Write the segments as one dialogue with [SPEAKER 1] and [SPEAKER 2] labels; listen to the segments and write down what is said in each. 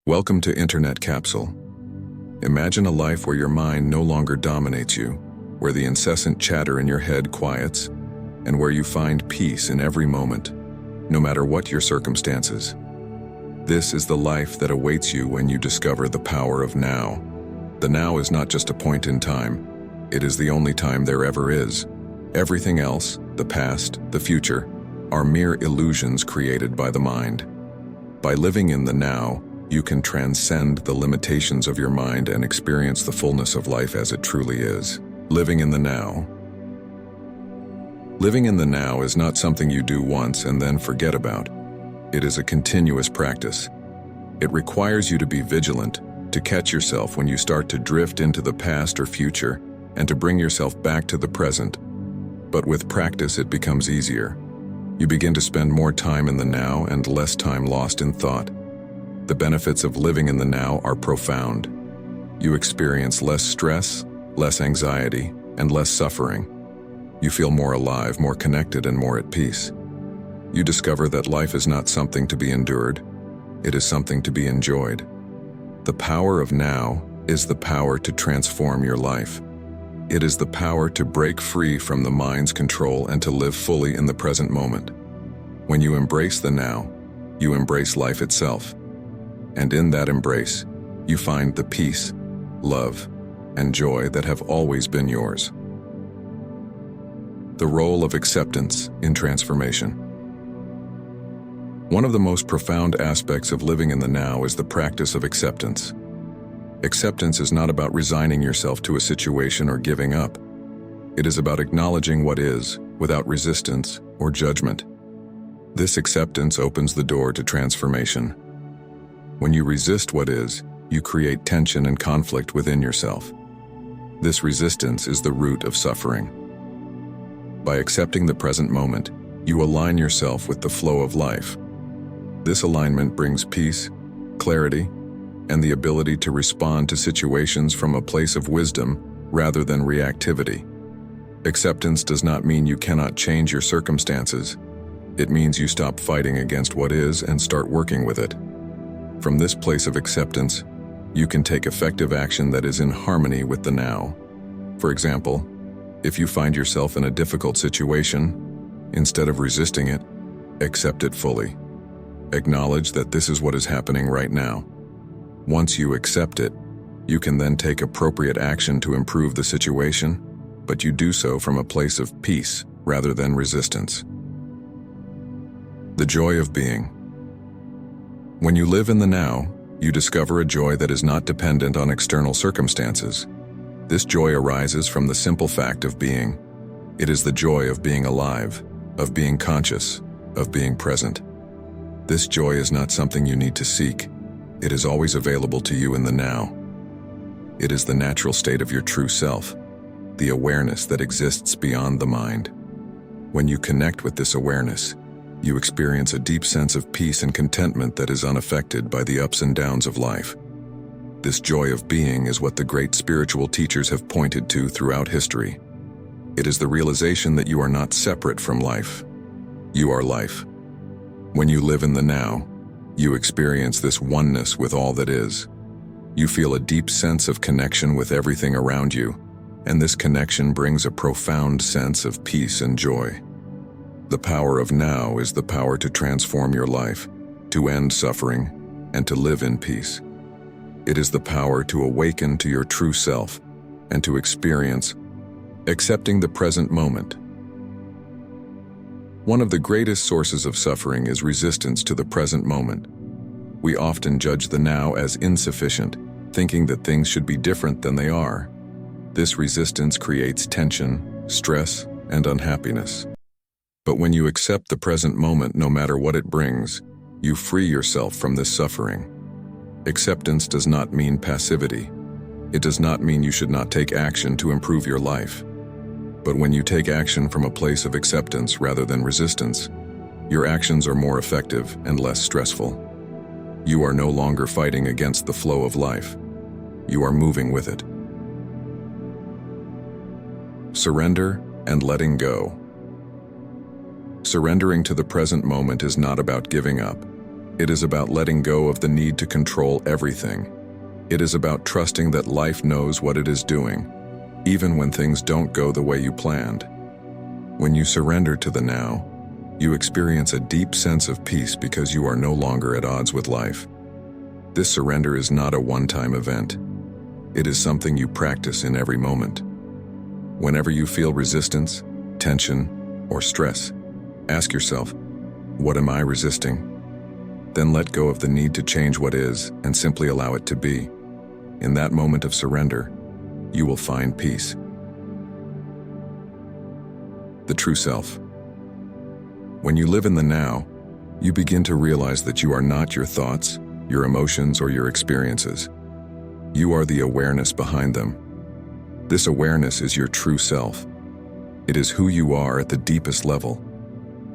[SPEAKER 1] Welcome to Internet Capsule. Imagine a life where your mind no longer dominates you, where the incessant chatter in your head quiets, and where you find peace in every moment, no matter what your circumstances. This is the life that awaits you when you discover the power of now. The now is not just a point in time, it is the only time there ever is. Everything else, the past, the future, are mere illusions created by the mind. By living in the now, you can transcend the limitations of your mind and experience the fullness of life as it truly is. Living in the now. Living in the now is not something you do once and then forget about. It is a continuous practice. It requires you to be vigilant, to catch yourself when you start to drift into the past or future, and to bring yourself back to the present. But with practice, it becomes easier. You begin to spend more time in the now and less time lost in thought. The benefits of living in the now are profound. You experience less stress, less anxiety, and less suffering. You feel more alive, more connected, and more at peace. You discover that life is not something to be endured, it is something to be enjoyed. The power of now is the power to transform your life. It is the power to break free from the mind's control and to live fully in the present moment. When you embrace the now, you embrace life itself. And in that embrace, you find the peace, love, and joy that have always been yours. The role of acceptance in transformation. One of the most profound aspects of living in the now is the practice of acceptance. Acceptance is not about resigning yourself to a situation or giving up. It is about acknowledging what is, without resistance or judgment. This acceptance opens the door to transformation. When you resist what is, you create tension and conflict within yourself. This resistance is the root of suffering. By accepting the present moment, you align yourself with the flow of life. This alignment brings peace, clarity, and the ability to respond to situations from a place of wisdom rather than reactivity. Acceptance does not mean you cannot change your circumstances. It means you stop fighting against what is and start working with it. From this place of acceptance, you can take effective action that is in harmony with the now. For example, if you find yourself in a difficult situation, instead of resisting it, accept it fully. Acknowledge that this is what is happening right now. Once you accept it, you can then take appropriate action to improve the situation, but you do so from a place of peace rather than resistance. The joy of being. When you live in the now, you discover a joy that is not dependent on external circumstances. This joy arises from the simple fact of being. It is the joy of being alive, of being conscious, of being present. This joy is not something you need to seek. It is always available to you in the now. It is the natural state of your true self, the awareness that exists beyond the mind. When you connect with this awareness, you experience a deep sense of peace and contentment that is unaffected by the ups and downs of life. This joy of being is what the great spiritual teachers have pointed to throughout history. It is the realization that you are not separate from life. You are life. When you live in the now, you experience this oneness with all that is. You feel a deep sense of connection with everything around you, and this connection brings a profound sense of peace and joy. The power of now is the power to transform your life, to end suffering, and to live in peace. It is the power to awaken to your true self and to experience accepting the present moment. One of the greatest sources of suffering is resistance to the present moment. We often judge the now as insufficient, thinking that things should be different than they are. This resistance creates tension, stress, and unhappiness. But when you accept the present moment no matter what it brings, you free yourself from this suffering. Acceptance does not mean passivity. It does not mean you should not take action to improve your life. But when you take action from a place of acceptance rather than resistance, your actions are more effective and less stressful. You are no longer fighting against the flow of life. You are moving with it. Surrender and letting go. Surrendering to the present moment is not about giving up. It is about letting go of the need to control everything. It is about trusting that life knows what it is doing, even when things don't go the way you planned. When you surrender to the now, you experience a deep sense of peace because you are no longer at odds with life. This surrender is not a one-time event. It is something you practice in every moment. Whenever you feel resistance, tension, or stress, ask yourself, what am I resisting? Then let go of the need to change what is and simply allow it to be. In that moment of surrender, you will find peace. The true self. When you live in the now, you begin to realize that you are not your thoughts, your emotions, or your experiences. You are the awareness behind them. This awareness is your true self. It is who you are at the deepest level.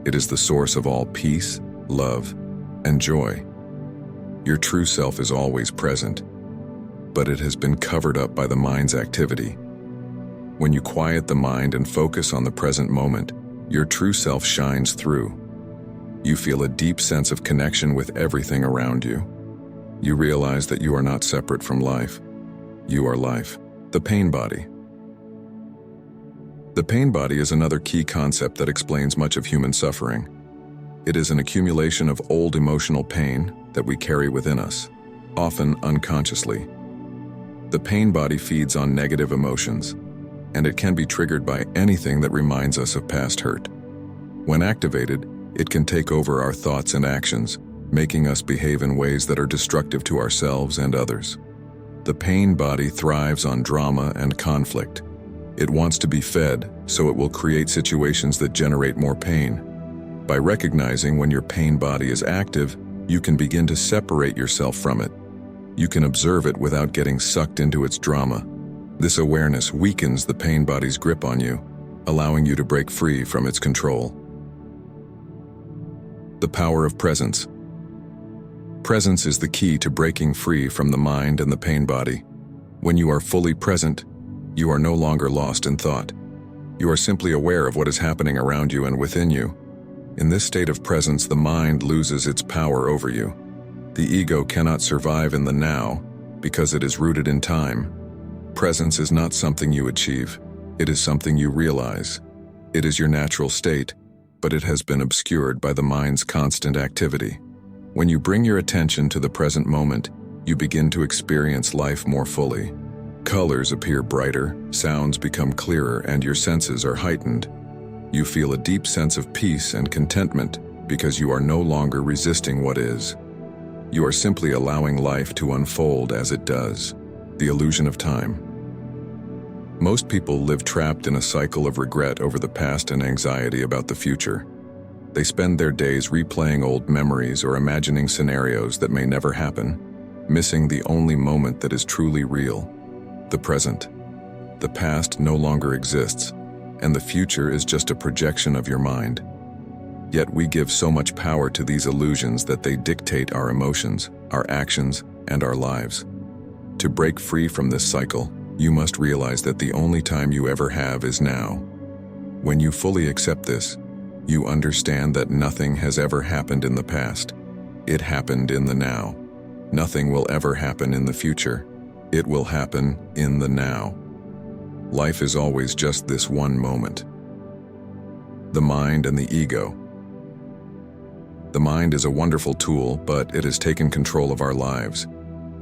[SPEAKER 1] It is the source of all peace, love, and joy. Your true self is always present, but it has been covered up by the mind's activity. When you quiet the mind and focus on the present moment, your true self shines through. You feel a deep sense of connection with everything around you. You realize that you are not separate from life. You are life. The pain body. The pain body is another key concept that explains much of human suffering. It is an accumulation of old emotional pain that we carry within us, often unconsciously. The pain body feeds on negative emotions, and it can be triggered by anything that reminds us of past hurt. When activated, it can take over our thoughts and actions, making us behave in ways that are destructive to ourselves and others. The pain body thrives on drama and conflict. It wants to be fed, so it will create situations that generate more pain. By recognizing when your pain body is active, you can begin to separate yourself from it. You can observe it without getting sucked into its drama. This awareness weakens the pain body's grip on you, allowing you to break free from its control. The power of presence. Presence is the key to breaking free from the mind and the pain body. When you are fully present, you are no longer lost in thought. You are simply aware of what is happening around you and within you. In this state of presence, the mind loses its power over you. The ego cannot survive in the now because it is rooted in time. Presence is not something you achieve. It is something you realize. It is your natural state, but it has been obscured by the mind's constant activity. When you bring your attention to the present moment, you begin to experience life more fully. Colors appear brighter, sounds become clearer, and your senses are heightened. You feel a deep sense of peace and contentment because you are no longer resisting what is. You are simply allowing life to unfold as it does. The illusion of time. Most people live trapped in a cycle of regret over the past and anxiety about the future. They spend their days replaying old memories or imagining scenarios that may never happen, missing the only moment that is truly real, the present. The past no longer exists, and the future is just a projection of your mind. Yet we give so much power to these illusions that they dictate our emotions, our actions, and our lives. To break free from this cycle, you must realize that the only time you ever have is now. When you fully accept this, you understand that nothing has ever happened in the past. It happened in the now. Nothing will ever happen in the future. It will happen in the now. Life is always just this one moment. The mind and the ego. The mind is a wonderful tool, but it has taken control of our lives.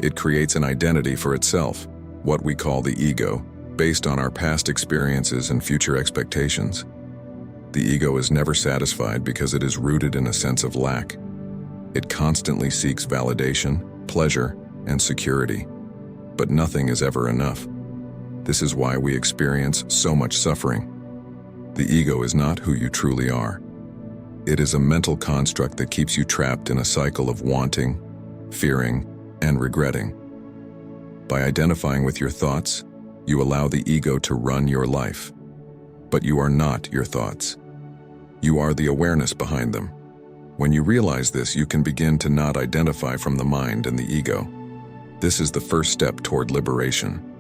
[SPEAKER 1] It creates an identity for itself, what we call the ego, based on our past experiences and future expectations. The ego is never satisfied because it is rooted in a sense of lack. It constantly seeks validation, pleasure, and security. But nothing is ever enough. This is why we experience so much suffering. The ego is not who you truly are. It is a mental construct that keeps you trapped in a cycle of wanting, fearing, and regretting. By identifying with your thoughts, you allow the ego to run your life. But you are not your thoughts. You are the awareness behind them. When you realize this, you can begin to not identify from the mind and the ego. This is the first step toward liberation.